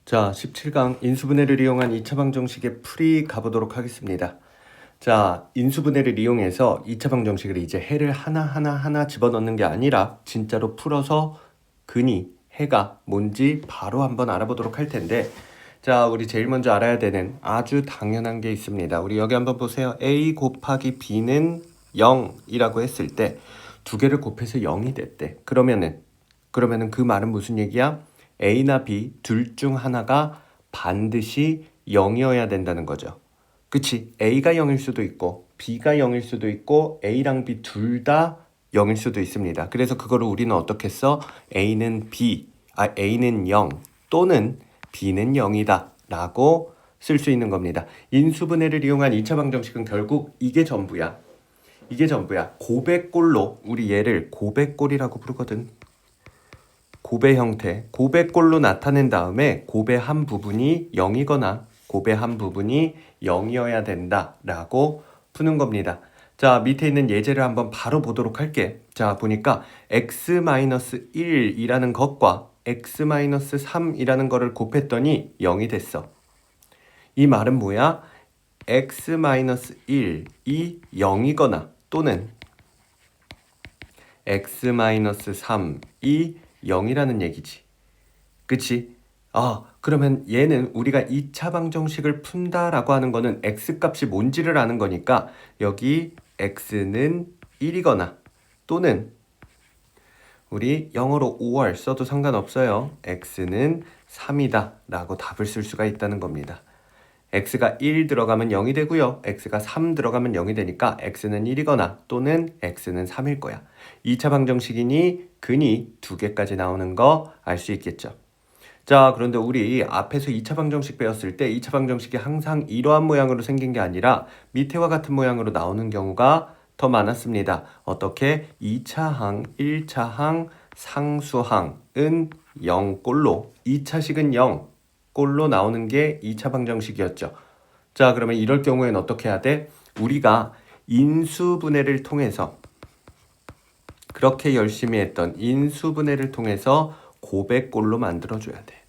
자, 17강 인수분해를 이용한 2차 방정식의 풀이 가보도록 하겠습니다. 자, 인수분해를 이용해서 2차 방정식을 이제 해를 하나 집어넣는 게 아니라 진짜로 풀어서 근이 해가 뭔지 바로 한번 알아보도록 할 텐데, 자, 우리 제일 먼저 알아야 되는 아주 당연한 게 있습니다. 우리 여기 한번 보세요. A 곱하기 B는 0이라고 했을 때 두 개를 곱해서 0이 됐대. 그러면은 그 말은 무슨 얘기야? A나 B 둘 중 하나가 반드시 0이어야 된다는 거죠. 그치? A가 0일 수도 있고 B가 0일 수도 있고 A랑 B 둘 다 0일 수도 있습니다. 그래서 그거를 우리는 어떻게 써? A는 0 또는 B는 0이다 라고 쓸 수 있는 겁니다. 인수분해를 이용한 2차 방정식은 결국 이게 전부야. 고배꼴로 우리 얘를 고배꼴이라고 부르거든. 고배 형태, 고배꼴로 나타낸 다음에 고배 한 부분이 0이거나 고배 한 부분이 0이어야 된다라고 푸는 겁니다. 자, 밑에 있는 예제를 한번 바로 보도록 할게. 자, 보니까 x-1이라는 것과 x-3이라는 거를 곱했더니 0이 됐어. 이 말은 뭐야? x-1이 0이거나 또는 x-3이 0이라는 얘기지. 그치? 그러면 얘는 우리가 2차 방정식을 푼다라고 하는 거는 x값이 뭔지를 아는 거니까 여기 x는 1이거나 또는 우리 영어로 5월 써도 상관없어요. x는 3이다 라고 답을 쓸 수가 있다는 겁니다. x가 1 들어가면 0이 되고요. x가 3 들어가면 0이 되니까 x는 1이거나 또는 x는 3일 거야. 2차 방정식이니 근이 2개까지 나오는 거 알 수 있겠죠. 자, 그런데 우리 앞에서 2차 방정식 배웠을 때 2차 방정식이 항상 이러한 모양으로 생긴 게 아니라 밑에와 같은 모양으로 나오는 경우가 더 많았습니다. 어떻게? 2차항, 1차항, 상수항은 0꼴로 2차식은 0 꼴로 나오는 게 2차 방정식이었죠. 자, 그러면 이럴 경우에는 어떻게 해야 돼? 우리가 인수분해를 통해서 그렇게 열심히 했던 인수분해를 통해서 고배꼴로 만들어줘야 돼.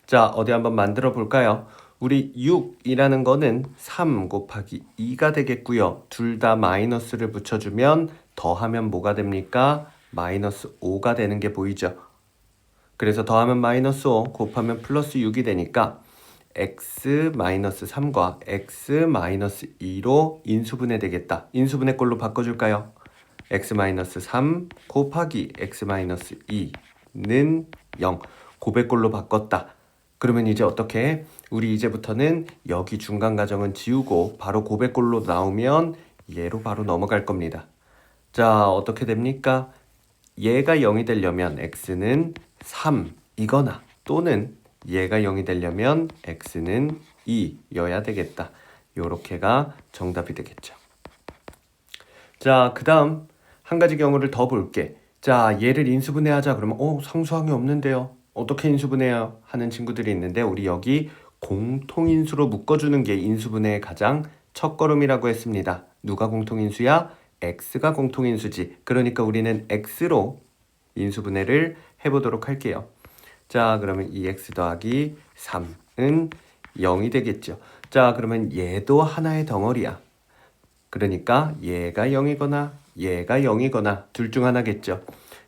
자, 어디 한번 만들어 볼까요? 우리 6이라는 거는 3 곱하기 2가 되겠고요. 둘 다 마이너스를 붙여주면 더하면 뭐가 됩니까? 마이너스 5가 되는 게 보이죠? 그래서 더하면 마이너스 5, 곱하면 플러스 6이 되니까 x-3과 x-2로 인수분해 되겠다. 인수분해 꼴로 바꿔줄까요? x-3 곱하기 x-2는 0. 고배꼴로 바꿨다. 그러면 이제 어떻게 해? 우리 이제부터는 여기 중간 가정은 지우고 바로 고배꼴로 나오면 얘로 바로 넘어갈 겁니다. 자, 어떻게 됩니까? 얘가 0이 되려면 x는 3이거나 또는 얘가 0이 되려면 x는 2여야 되겠다. 요렇게가 정답이 되겠죠. 자, 그 다음 한 가지 경우를 더 볼게. 자, 얘를 인수분해하자 그러면 상수항이 없는데요. 어떻게 인수분해해요? 하는 친구들이 있는데 우리 여기 공통인수로 묶어주는 게 인수분해의 가장 첫걸음이라고 했습니다. 누가 공통인수야? x가 공통인수지. 그러니까 우리는 x로 인수분해를 해보도록 할게요. 자, 그러면 2x 더하기 3은 0이 되겠죠. 자, 그러면 얘도 하나의 덩어리야. 그러니까 얘가 0이거나 얘가 0이거나 둘 중 하나겠죠.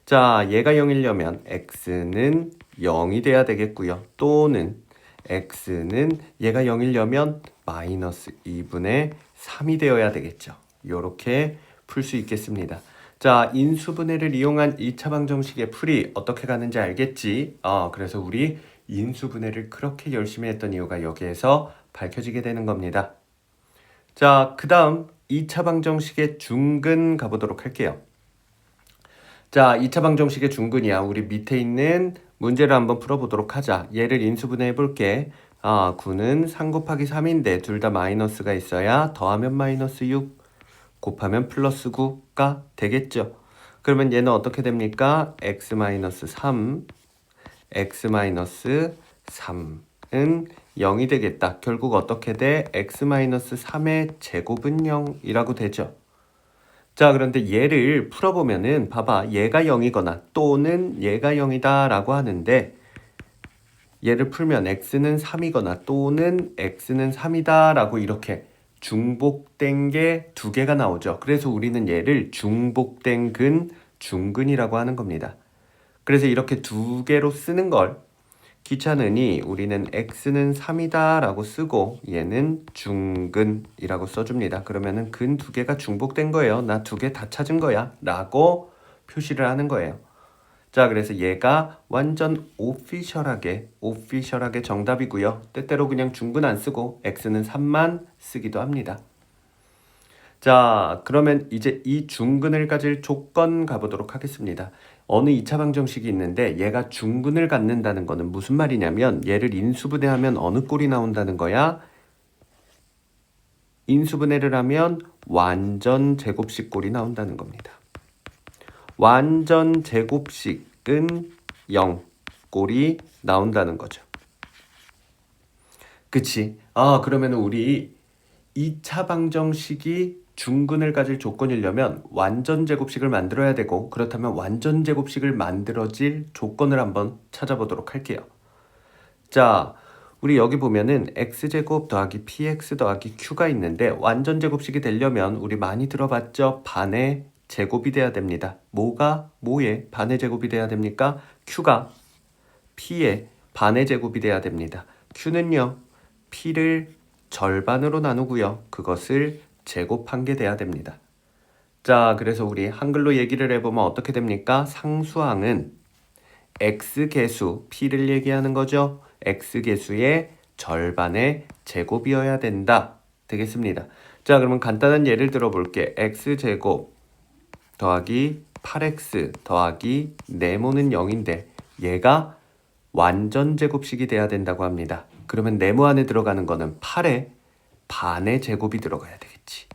자, 얘가 0이려면 x는 0이 돼야 되겠고요. 또는 x는 얘가 0이려면 마이너스 2분의 3이 되어야 되겠죠. 이렇게 풀 수 있겠습니다. 자, 인수분해를 이용한 2차 방정식의 풀이 어떻게 가는지 알겠지? 그래서 우리 인수분해를 그렇게 열심히 했던 이유가 여기에서 밝혀지게 되는 겁니다. 자, 그 다음 2차 방정식의 중근 가보도록 할게요. 자, 2차 방정식의 중근이야. 우리 밑에 있는 문제를 한번 풀어보도록 하자. 얘를 인수분해 해볼게. 9는 3 곱하기 3인데 둘 다 마이너스가 있어야 더하면 마이너스 6 곱하면 플러스 9가 되겠죠. 그러면 얘는 어떻게 됩니까? x-3 x-3은 0이 되겠다. 결국 어떻게 돼? x-3의 제곱은 0이라고 되죠. 자, 그런데 얘를 풀어보면은 봐봐. 얘가 0이거나 또는 얘가 0이다 라고 하는데 얘를 풀면 x는 3이거나 또는 x는 3이다 라고 이렇게 중복된 게 두 개가 나오죠. 그래서 우리는 얘를 중복된 근, 중근이라고 하는 겁니다. 그래서 이렇게 두 개로 쓰는 걸 귀찮으니 우리는 x는 3이다 라고 쓰고 얘는 중근이라고 써줍니다. 그러면은 근 두 개가 중복된 거예요. 나 두 개 다 찾은 거야 라고 표시를 하는 거예요. 자, 그래서 얘가 완전 오피셜하게 정답이고요. 때때로 그냥 중근 안 쓰고 x는 3만 쓰기도 합니다. 자, 그러면 이제 이 중근을 가질 조건 가보도록 하겠습니다. 어느 2차 방정식이 있는데 얘가 중근을 갖는다는 거는 무슨 말이냐면 얘를 인수분해하면 어느 꼴이 나온다는 거야? 인수분해를 하면 완전 제곱식 꼴이 나온다는 겁니다. 완전 제곱식은 0 꼴이 나온다는 거죠. 그치? 아, 그러면 우리 2차 방정식이 중근을 가질 조건이려면 완전 제곱식을 만들어야 되고, 그렇다면 완전 제곱식을 만들어질 조건을 한번 찾아보도록 할게요. 자, 우리 여기 보면은 x제곱 더하기 px 더하기 q가 있는데 완전 제곱식이 되려면 우리 많이 들어봤죠? 반의 제곱이 돼야 됩니다. 뭐의 반의 제곱이 돼야 됩니까? q가 p의 반의 제곱이 돼야 됩니다. q는요, p를 절반으로 나누고요. 그것을 제곱한 게 돼야 됩니다. 자, 그래서 우리 한글로 얘기를 해보면 어떻게 됩니까? 상수항은 x개수, p를 얘기하는 거죠. x개수의 절반의 제곱이어야 된다. 되겠습니다. 자, 그러면 간단한 예를 들어볼게. x제곱 더하기 8x 더하기 네모는 0인데 얘가 완전 제곱식이 돼야 된다고 합니다. 그러면 네모 안에 들어가는 거는 8의 반의 제곱이 들어가야 되겠지.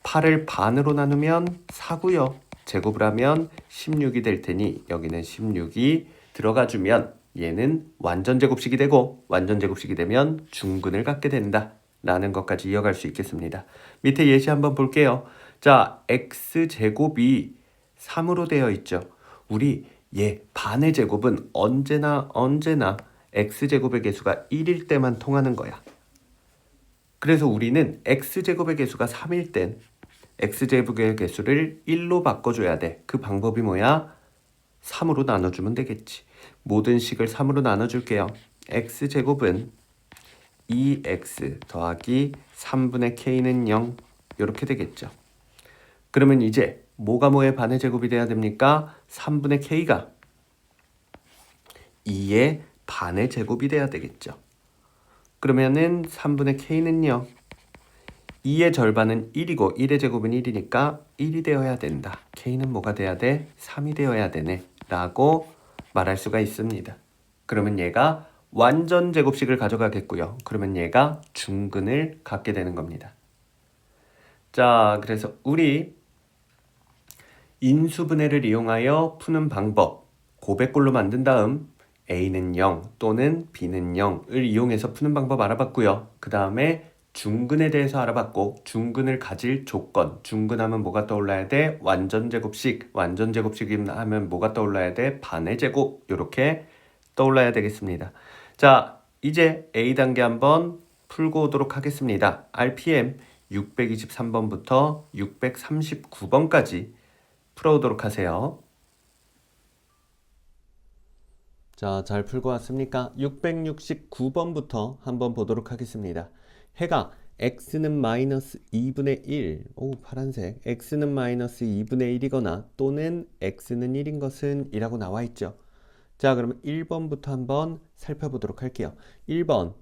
8을 반으로 나누면 4고요. 제곱을 하면 16이 될 테니 여기는 16이 들어가주면 얘는 완전 제곱식이 되고 완전 제곱식이 되면 중근을 갖게 된다 라는 것까지 이어갈 수 있겠습니다. 밑에 예시 한번 볼게요. 자, x제곱이 3으로 되어 있죠. 우리 반의 제곱은 언제나 x제곱의 개수가 1일 때만 통하는 거야. 그래서 우리는 x제곱의 개수가 3일 땐 x제곱의 개수를 1로 바꿔줘야 돼. 그 방법이 뭐야? 3으로 나눠주면 되겠지. 모든 식을 3으로 나눠줄게요. x제곱은 2x 더하기 3분의 k는 0 이렇게 되겠죠. 그러면 이제 뭐가 뭐의 반의 제곱이 돼야 됩니까? 3분의 k가 2의 반의 제곱이 돼야 되겠죠. 그러면은 3분의 k는요. 2의 절반은 1이고 1의 제곱은 1이니까 1이 되어야 된다. k는 뭐가 돼야 돼? 3이 되어야 되네 라고 말할 수가 있습니다. 그러면 얘가 완전 제곱식을 가져가겠고요. 그러면 얘가 중근을 갖게 되는 겁니다. 자, 그래서 우리 인수분해를 이용하여 푸는 방법 고백꼴로 만든 다음 A는 0 또는 B는 0을 이용해서 푸는 방법 알아봤고요. 그 다음에 중근에 대해서 알아봤고 중근을 가질 조건, 중근하면 뭐가 떠올라야 돼? 완전 제곱식, 완전 제곱식이면 뭐가 떠올라야 돼? 반의 제곱, 이렇게 떠올라야 되겠습니다. 자, 이제 A단계 한번 풀고 오도록 하겠습니다. RPM 623번부터 639번까지 풀어오도록 하세요. 자, 잘 풀고 왔습니까? 669번부터 한번 보도록 하겠습니다. 해가 x는 마이너스 2분의 1, 파란색, x는 마이너스 2분의 1이거나 또는 x는 1인 것은 이라고 나와 있죠. 자, 그러면 1번부터 한번 살펴보도록 할게요. 1번,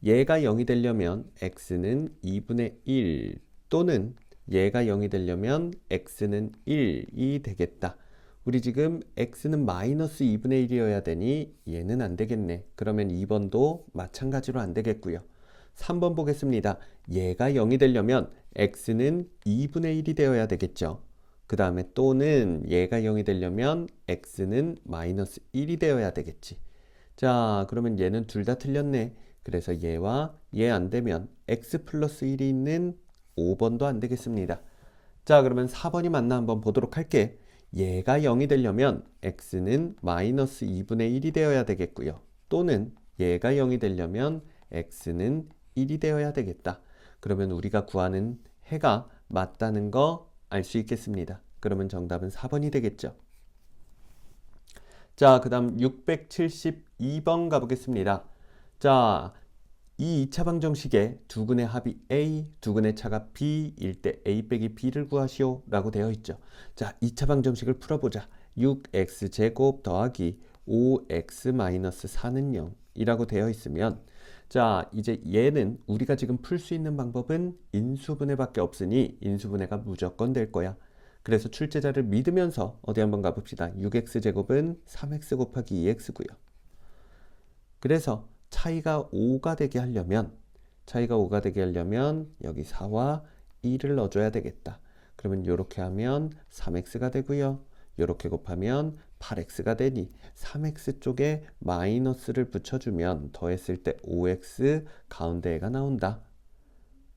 얘가 0이 되려면 x는 2분의 1 또는 얘가 0이 되려면 x는 1이 되겠다. 우리 지금 x는 마이너스 2분의 1이어야 되니 얘는 안 되겠네. 그러면 2번도 마찬가지로 안 되겠고요. 3번 보겠습니다. 얘가 0이 되려면 x는 2분의 1이 되어야 되겠죠. 그 다음에 또는 얘가 0이 되려면 x는 마이너스 1이 되어야 되겠지. 자, 그러면 얘는 둘 다 틀렸네. 그래서 얘와 얘 안 되면 x 플러스 1이 있는 5번도 안 되겠습니다. 자, 그러면 4번이 맞나 한번 보도록 할게. 얘가 0이 되려면 x는 마이너스 2분의 1이 되어야 되겠고요. 또는 얘가 0이 되려면 x는 1이 되어야 되겠다. 그러면 우리가 구하는 해가 맞다는 거 알 수 있겠습니다. 그러면 정답은 4번이 되겠죠. 자, 그 다음 672번 가보겠습니다. 자, 이 2차 방정식에 두근의 합이 A, 두근의 차가 B일 때 A 빼기 B를 구하시오 라고 되어 있죠. 자, 2차 방정식을 풀어보자. 6x제곱 더하기 5x-4는 0 이라고 되어 있으면 자, 이제 얘는 우리가 지금 풀 수 있는 방법은 인수분해밖에 없으니 인수분해가 무조건 될 거야. 그래서 출제자를 믿으면서 어디 한번 가봅시다. 6x제곱은 3x 곱하기 2x고요. 그래서 차이가 5가 되게 하려면 여기 4와 2를 넣어줘야 되겠다. 그러면 이렇게 하면 3x가 되고요. 이렇게 곱하면 8x가 되니 3x 쪽에 마이너스를 붙여주면 더했을 때 5x 가운데 애가 나온다.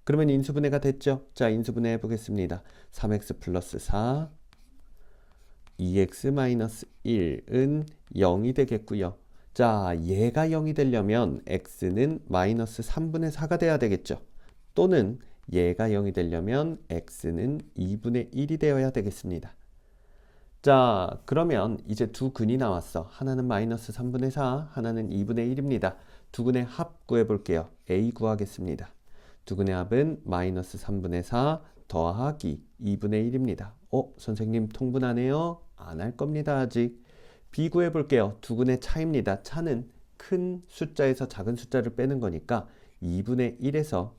그러면 인수분해가 됐죠? 자, 인수분해 해보겠습니다. 3x 플러스 4, 2x 마이너스 1은 0이 되겠고요. 자, 얘가 0이 되려면 x는 마이너스 3분의 4가 돼야 되겠죠. 또는 얘가 0이 되려면 x는 2분의 1이 되어야 되겠습니다. 자, 그러면 이제 두 근이 나왔어. 하나는 마이너스 3분의 4, 하나는 2분의 1입니다. 두 근의 합 구해볼게요. a 구하겠습니다. 두 근의 합은 마이너스 3분의 4 더하기 2분의 1입니다. 선생님 통분하네요? 안 할 겁니다, 아직. b 구해볼게요. 두 근의 차입니다. 차는 큰 숫자에서 작은 숫자를 빼는 거니까 2분의 1에서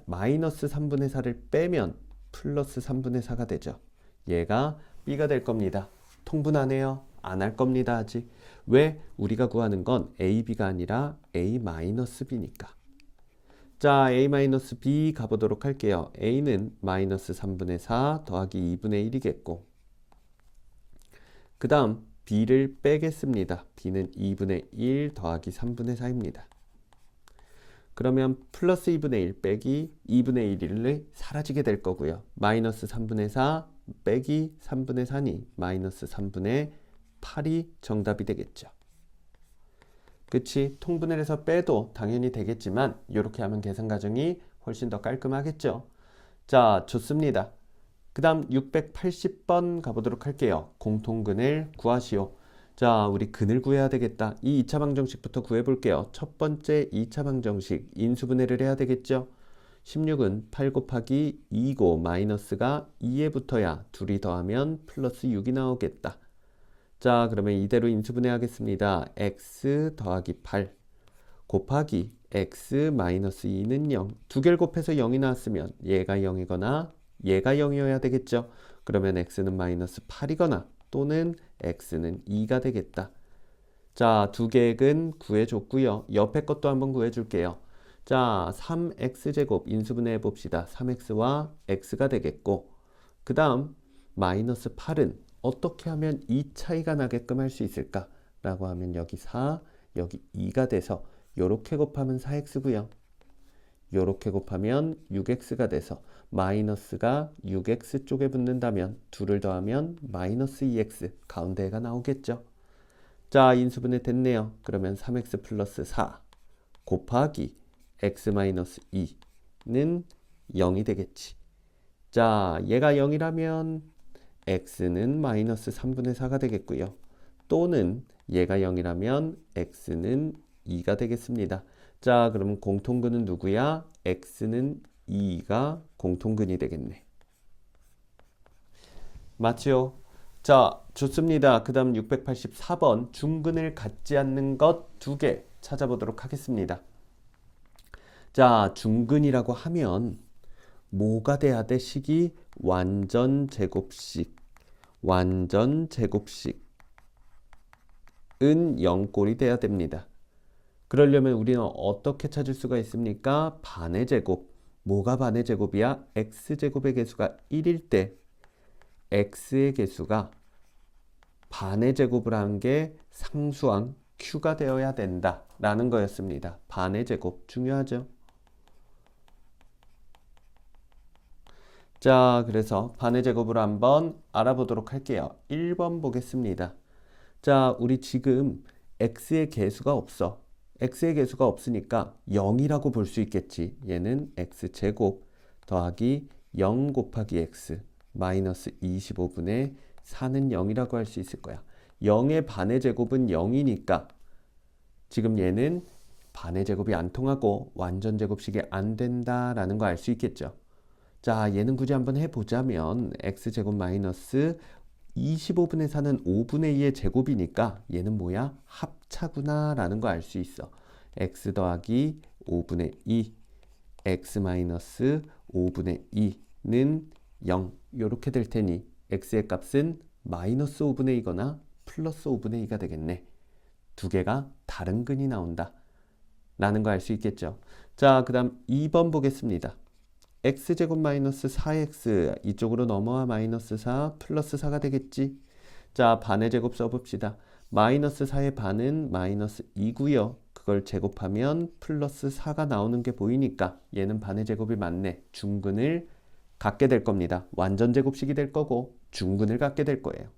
마이너스 3분의 4를 빼면 플러스 3분의 4가 되죠. 얘가 b가 될 겁니다. 통분하네요? 안 할 겁니다, 아직. 왜? 우리가 구하는 건 a, b가 아니라 a-b니까. 자, a-b 가보도록 할게요. a는 마이너스 3분의 4 더하기 2분의 1이겠고 그 다음 b를 빼겠습니다. b는 2분의 1 더하기 3분의 4입니다. 그러면 플러스 2분의 1 빼기 2분의 1이 사라지게 될 거고요. 마이너스 3분의 4 빼기 3분의 4니 마이너스 3분의 8이 정답이 되겠죠. 그치? 통분해를 해서 빼도 당연히 되겠지만 이렇게 하면 계산 과정이 훨씬 더 깔끔하겠죠. 자, 좋습니다. 그 다음 680번 가보도록 할게요. 공통근을 구하시오. 자, 우리 근을 구해야 되겠다. 이 2차 방정식부터 구해볼게요. 첫 번째 2차 방정식 인수분해를 해야 되겠죠. 16은 8 곱하기 2고 마이너스가 2에 붙어야 둘이 더하면 플러스 6이 나오겠다. 자, 그러면 이대로 인수분해 하겠습니다. x 더하기 8 곱하기 x 마이너스 2는 0. 두 개를 곱해서 0이 나왔으면 얘가 0이거나 얘가 0이어야 되겠죠. 그러면 x는 마이너스 8이거나 또는 x는 2가 되겠다. 자, 두 개의 근 구해줬고요. 옆에 것도 한번 구해줄게요. 자, 3x제곱 인수분해 해봅시다. 3x와 x가 되겠고 그 다음 마이너스 8은 어떻게 하면 이 차이가 나게끔 할 수 있을까? 라고 하면 여기 4, 여기 2가 돼서 요렇게 곱하면 4x고요. 요렇게 곱하면 6x가 돼서 마이너스가 6x 쪽에 붙는다면 둘을 더하면 마이너스 2x 가운데가 나오겠죠. 자, 인수분해 됐네요. 그러면 3x 플러스 4 곱하기 x 마이너스 2는 0이 되겠지. 자, 얘가 0이라면 x는 마이너스 3분의 4가 되겠고요. 또는 얘가 0이라면 x는 2가 되겠습니다. 자, 그럼 공통근은 누구야? x는 2가 공통근이 되겠네. 맞죠? 자, 좋습니다. 그 다음 684번 중근을 갖지 않는 것 두 개 찾아보도록 하겠습니다. 자, 중근이라고 하면 뭐가 돼야 돼? 식이 완전 제곱식. 완전 제곱식은 0꼴이 돼야 됩니다. 그러려면 우리는 어떻게 찾을 수가 있습니까? 반의 제곱. 뭐가 반의 제곱이야? x제곱의 개수가 1일 때 x의 개수가 반의 제곱을 한 게 상수항 q가 되어야 된다 라는 거였습니다. 반의 제곱 중요하죠. 자, 그래서 반의 제곱으로 한번 알아보도록 할게요. 1번 보겠습니다. 자, 우리 지금 x의 개수가 없어. x의 개수가 없으니까 0이라고 볼 수 있겠지. 얘는 x제곱 더하기 0 곱하기 x 마이너스 25분의 4는 0이라고 할 수 있을 거야. 0의 반의 제곱은 0이니까 지금 얘는 반의 제곱이 안 통하고 완전 제곱식이 안 된다라는 거 알 수 있겠죠. 자, 얘는 굳이 한번 해보자면 x제곱 마이너스 25분의 4는 5분의 2의 제곱이니까 얘는 뭐야? 합차구나 라는 거 알 수 있어. x 더하기 5분의 2 x 마이너스 5분의 2는 0 이렇게 될 테니 x의 값은 마이너스 5분의 2거나 플러스 5분의 2가 되겠네. 두 개가 다른 근이 나온다 라는 거 알 수 있겠죠. 자, 그 다음 2번 보겠습니다. x제곱 마이너스 4x 이쪽으로 넘어와 마이너스 4 플러스 4가 되겠지. 자, 반의 제곱 써봅시다. 마이너스 4의 반은 마이너스 2고요. 그걸 제곱하면 플러스 4가 나오는 게 보이니까 얘는 반의 제곱이 맞네. 중근을 갖게 될 겁니다. 완전 제곱식이 될 거고 중근을 갖게 될 거예요.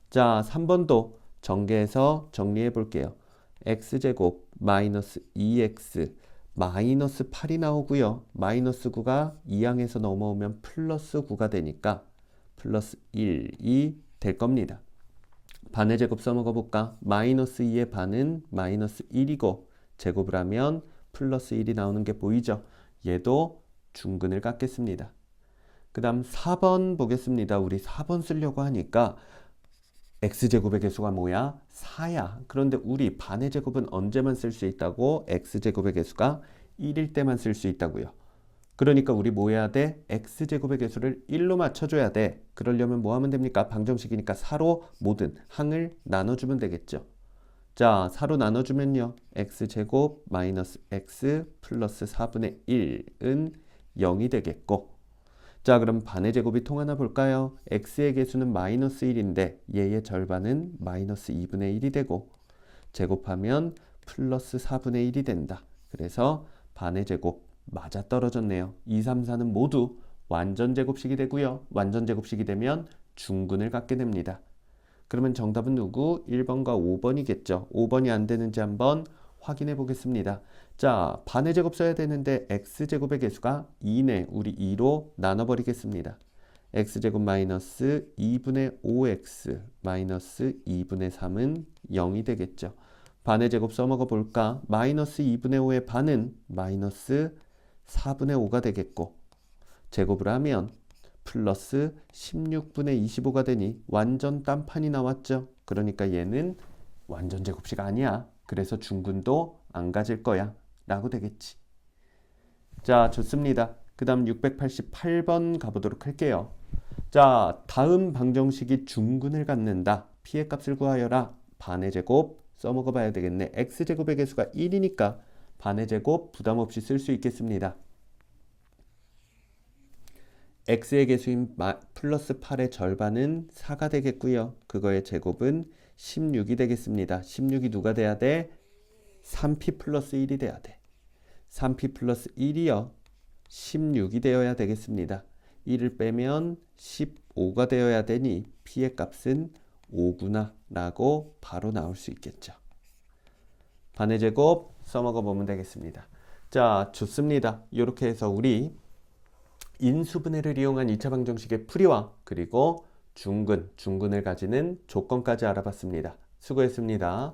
자, 3번도 전개해서 정리해 볼게요. x제곱 마이너스 2x 마이너스 8이 나오고요. 마이너스 9가 2항에서 넘어오면 플러스 9가 되니까 플러스 1이 될 겁니다. 반의 제곱 써먹어 볼까? 마이너스 2의 반은 마이너스 1이고 제곱을 하면 플러스 1이 나오는 게 보이죠? 얘도 중근을 갖겠습니다. 그 다음 4번 보겠습니다. 우리 4번 쓰려고 하니까 x제곱의 개수가 뭐야? 4야. 그런데 우리 반의 제곱은 언제만 쓸 수 있다고? x제곱의 개수가 1일 때만 쓸 수 있다고요. 그러니까 우리 뭐 해야 돼? x제곱의 개수를 1로 맞춰줘야 돼. 그러려면 뭐 하면 됩니까? 방정식이니까 4로 모든 항을 나눠주면 되겠죠. 자, 4로 나눠주면요. x제곱 마이너스 x 플러스 4분의 1은 0이 되겠고 자, 그럼 반의 제곱이 통하나 볼까요? x의 개수는 마이너스 1인데 얘의 절반은 마이너스 2분의 1이 되고 제곱하면 플러스 4분의 1이 된다. 그래서 반의 제곱 맞아 떨어졌네요. 2, 3, 4는 모두 완전 제곱식이 되고요. 완전 제곱식이 되면 중근을 갖게 됩니다. 그러면 정답은 누구? 1번과 5번이겠죠. 5번이 안 되는지 한번 확인해 보겠습니다. 자, 반의 제곱 써야 되는데 x제곱의 개수가 2네. 우리 2로 나눠버리겠습니다. x제곱 마이너스 2분의 5x 마이너스 2분의 3은 0이 되겠죠. 반의 제곱 써먹어 볼까? 마이너스 2분의 5의 반은 마이너스 4분의 5가 되겠고 제곱을 하면 플러스 16분의 25가 되니 완전 딴판이 나왔죠. 그러니까 얘는 완전 제곱식 아니야. 그래서 중근도 안 가질 거야 라고 되겠지. 자, 좋습니다. 그 다음 688번 가보도록 할게요. 자, 다음 방정식이 중근을 갖는다. p의 값을 구하여라. 반의 제곱 써먹어 봐야 되겠네. x제곱의 개수가 1이니까 반의 제곱 부담 없이 쓸 수 있겠습니다. x의 개수인 플러스 8의 절반은 4가 되겠고요. 그거의 제곱은 16이 되겠습니다. 16이 누가 돼야 돼? 3p 플러스 1이 돼야 돼. 3p 플러스 1이요. 16이 되어야 되겠습니다. 1을 빼면 15가 되어야 되니 p의 값은 5구나 라고 바로 나올 수 있겠죠. 반의 제곱 써먹어 보면 되겠습니다. 자, 좋습니다. 이렇게 해서 우리 인수분해를 이용한 2차 방정식의 풀이와 그리고 중근을 가지는 조건까지 알아봤습니다. 수고했습니다.